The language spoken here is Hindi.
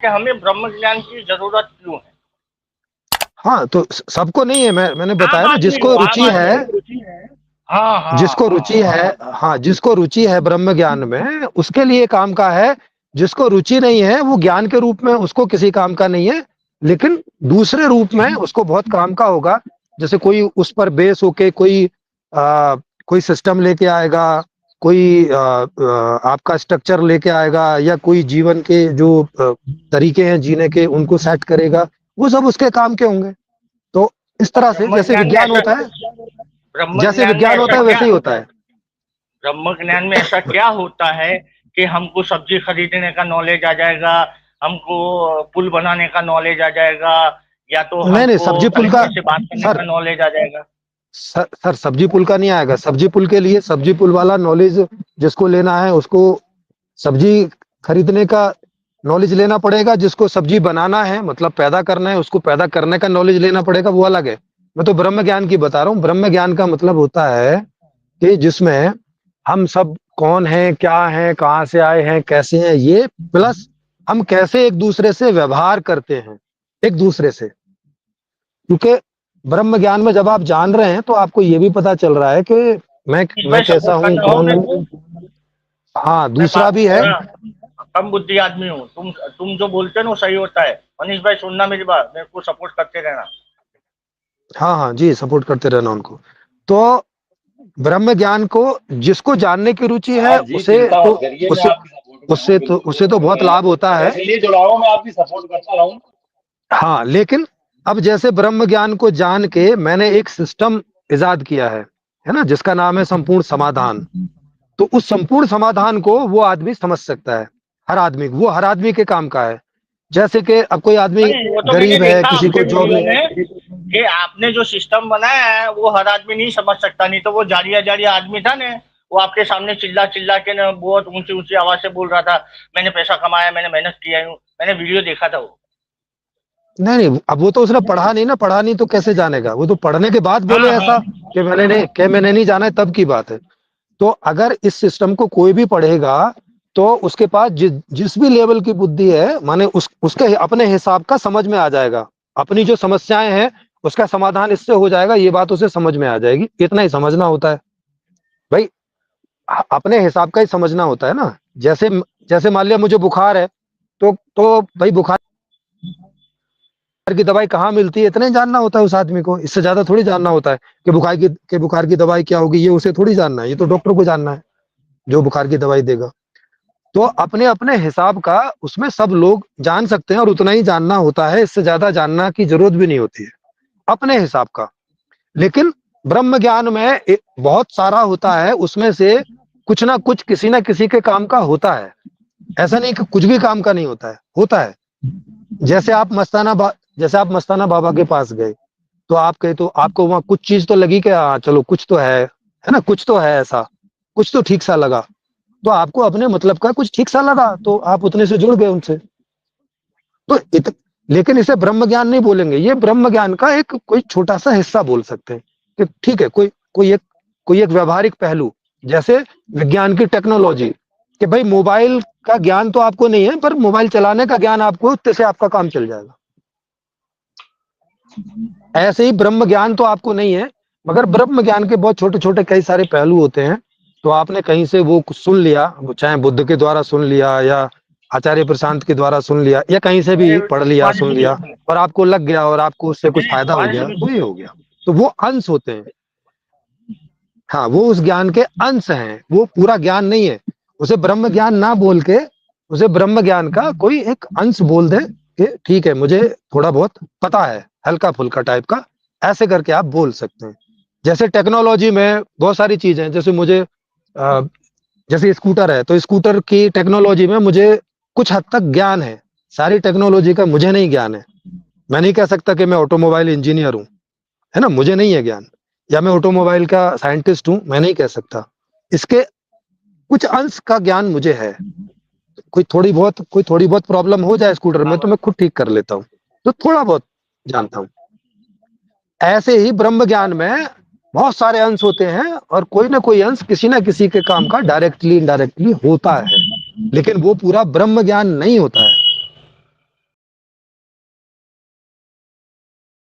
कि हमें ब्रह्म ज्ञान की जरूरत क्यों है? हाँ, तो सबको नहीं है, मैंने बताया आम ना, आदमी को, आम आदमी को। हाँ हाँ जिसको हाँ रुचि हाँ है, हाँ, जिसको रुचि है ब्रह्म ज्ञान में, उसके लिए काम का है। जिसको रुचि नहीं है, वो ज्ञान के रूप में उसको किसी काम का नहीं है, लेकिन दूसरे रूप में उसको बहुत काम का होगा। जैसे कोई उस पर बेस होके कोई सिस्टम लेके आएगा, कोई आपका स्ट्रक्चर लेके आएगा, या कोई जीवन के जो तरीके हैं जीने के, उनको सेट करेगा, वो सब उसके काम के होंगे। तो इस और तरह से जैसे विज्ञान होता है, ब्रह्म जैसे ज्ञान में विज्ञान होता ऐसा है क्या, वैसे ही होता है। ब्रह्म ज्ञान में ऐसा क्या होता है कि हमको सब्जी खरीदने का नॉलेज आ जाएगा, हमको पुल बनाने का नॉलेज आ जाएगा, या तो नहीं नहीं, हमको सब्जी पुल का, किसी से बात करने सर का नॉलेज आ जाएगा? सर सब्जी पुल का नहीं आएगा। सब्जी पुल के लिए सब्जी पुल वाला नॉलेज जिसको लेना है, उसको सब्जी खरीदने का नॉलेज लेना पड़ेगा। जिसको सब्जी बनाना है, मतलब पैदा करना है, उसको पैदा करने का नॉलेज लेना पड़ेगा, वो अलग है। मैं तो ब्रह्म ज्ञान की बता रहा हूँ। ब्रह्म ज्ञान का मतलब होता है कि जिसमें हम सब कौन हैं, क्या हैं, कहाँ से आए हैं, कैसे हैं, ये प्लस हम कैसे एक दूसरे से व्यवहार करते हैं, एक दूसरे से। क्योंकि ब्रह्म ज्ञान में जब आप जान रहे हैं, तो आपको ये भी पता चल रहा है कि मैं इस मैं भाई कैसा सपोर्ट कर हूँ, रहा हूँ कौन मेरे हूँ। को। हाँ, मैं दूसरा भी है। थोड़ा कम बुद्धि आदमी हूँ। तुम जो बोलते हो ना वो सही होता है। मनीष भाई सुनना मेरी बात, मेरे को सपोर्ट करते रहना। हाँ हाँ जी, सपोर्ट करते रहना उनको। तो ब्रह्म ज्ञान को जिसको जानने की रुचि है, हाँ जी, चिंता मत करिए, मैं आपकी सपोर्ट में हूँ बिल्कुल। उसे तो बहुत लाभ होता है। मैं इसलिए जुड़ा हूँ, मैं आपकी सपोर्ट करता रहूँ। हाँ, लेकिन अब जैसे ब्रह्म ज्ञान को जान के मैंने एक सिस्टम इजाद किया है ना, जिसका नाम है संपूर्ण समाधान। तो उस संपूर्ण समाधान को वो आदमी समझ सकता है। हर आदमी, वो हर आदमी के काम का है। जैसे कि अब कोई आदमी नहीं, वो तो मैंने गरीब है, देखा किसी आपके को जॉब वीडियो नहीं। में कि आपने जो सिस्टम बनाया है वो हर आदमी नहीं समझ सकता। नहीं तो वो जारिया जारिया आदमी था ना, वो आपके सामने चिल्ला चिल्ला के ना बहुत ऊंची ऊंची आवाज से बोल रहा था, मैंने पैसा कमाया, मैंने मेहनत किया हूँ। मैंने वीडियो देखा था वो। नहीं नहीं, अब वो तो उसने पढ़ा नहीं ना, पढ़ा नहीं तो कैसे जानेगा? वो तो पढ़ने के बाद बोले हाँ हाँ। ऐसा कि मैंने नहीं जाना है, तब की बात है। तो अगर इस सिस्टम को कोई भी पढ़ेगा, तो उसके पास जिस भी लेवल की बुद्धि है, माने उसके अपने हिसाब का समझ में आ जाएगा। अपनी जो समस्याएं हैं, उसका समाधान इससे हो जाएगा, ये बात उसे समझ में आ जाएगी। इतना ही समझना होता है भाई। अपने हिसाब का ही समझना होता है ना। जैसे जैसे मान लिया मुझे बुखार है, तो भाई बुखार की दवाई कहाँ मिलती है, इतना ही जानना होता है उस आदमी को। इससे ज्यादा थोड़ी जानना होता है कि बुखार की दवाई क्या होगी, ये उसे थोड़ी जानना है। ये तो डॉक्टर को जानना है, जो बुखार की दवाई देगा। तो अपने अपने हिसाब का उसमें सब लोग जान सकते हैं, और उतना ही जानना होता है। इससे ज्यादा जानना की जरूरत भी नहीं होती है, अपने हिसाब का। लेकिन ब्रह्म ज्ञान में बहुत सारा होता है, उसमें से कुछ ना कुछ किसी ना किसी के काम का होता है। ऐसा नहीं कि कुछ भी काम का नहीं होता है, होता है। जैसे आप मस्ताना जैसे आप मस्ताना बाबा के पास गए, तो आप कहे तो आपको वहां कुछ चीज तो लगी कि हाँ चलो कुछ तो है ना, कुछ तो है ऐसा, कुछ तो ठीक सा लगा। तो आपको अपने मतलब का कुछ ठीक सा लगा, तो आप उतने से जुड़ गए उनसे। तो लेकिन इसे ब्रह्म ज्ञान नहीं बोलेंगे। ये ब्रह्म ज्ञान का एक कोई छोटा सा हिस्सा बोल सकते हैं कि ठीक है, कोई एक व्यवहारिक पहलू। जैसे विज्ञान की टेक्नोलॉजी, कि भाई मोबाइल का ज्ञान तो आपको नहीं है, पर मोबाइल चलाने का ज्ञान आपको, उससे आपका काम चल जाएगा। ऐसे ही ब्रह्म ज्ञान तो आपको नहीं है, मगर ब्रह्म ज्ञान के बहुत छोटे छोटे कई सारे पहलू होते हैं। तो आपने कहीं से वो कुछ सुन लिया, वो चाहे बुद्ध के द्वारा सुन लिया, या आचार्य प्रशांत के द्वारा सुन लिया, या कहीं से भी मैंने पढ़ लिया, तुम्हारी सुन वीडियो लिया, सुनी। और आपको लग गया, और आपको उससे कुछ मैंने फायदा हो तुम्हारी गया, तो ये वीडियो हो गया। तो वो अंश होते हैं। हाँ, वो उस ज्ञान के अंश हैं, वो पूरा ज्ञान नहीं है। उसे ब्रह्म ज्ञान ना बोल के, उसे ब्रह्म ज्ञान का कोई एक अंश बोल दे कि ठीक है, मुझे थोड़ा बहुत पता है, हल्का फुल्का टाइप का। ऐसे करके आप बोल सकते हैं। जैसे टेक्नोलॉजी में बहुत सारी चीजें हैं। जैसे मुझे जैसे स्कूटर है, तो स्कूटर की टेक्नोलॉजी में मुझे कुछ हद तक ज्ञान है। सारी टेक्नोलॉजी का मुझे नहीं ज्ञान है। मैं नहीं कह सकता कि मैं ऑटोमोबाइल इंजीनियर हूँ, है ना, मुझे नहीं है ज्ञान। या मैं ऑटोमोबाइल का साइंटिस्ट हूं, मैं नहीं कह सकता। इसके कुछ अंश का ज्ञान मुझे है। कोई थोड़ी बहुत प्रॉब्लम हो जाए स्कूटर में, तो मैं खुद ठीक कर लेता हूँ। तो थोड़ा बहुत जानता हूँ। ऐसे ही ब्रह्म ज्ञान में बहुत सारे अंश होते हैं, और कोई ना कोई अंश किसी ना किसी के काम का डायरेक्टली इनडायरेक्टली होता है। लेकिन वो पूरा ब्रह्म ज्ञान नहीं होता है।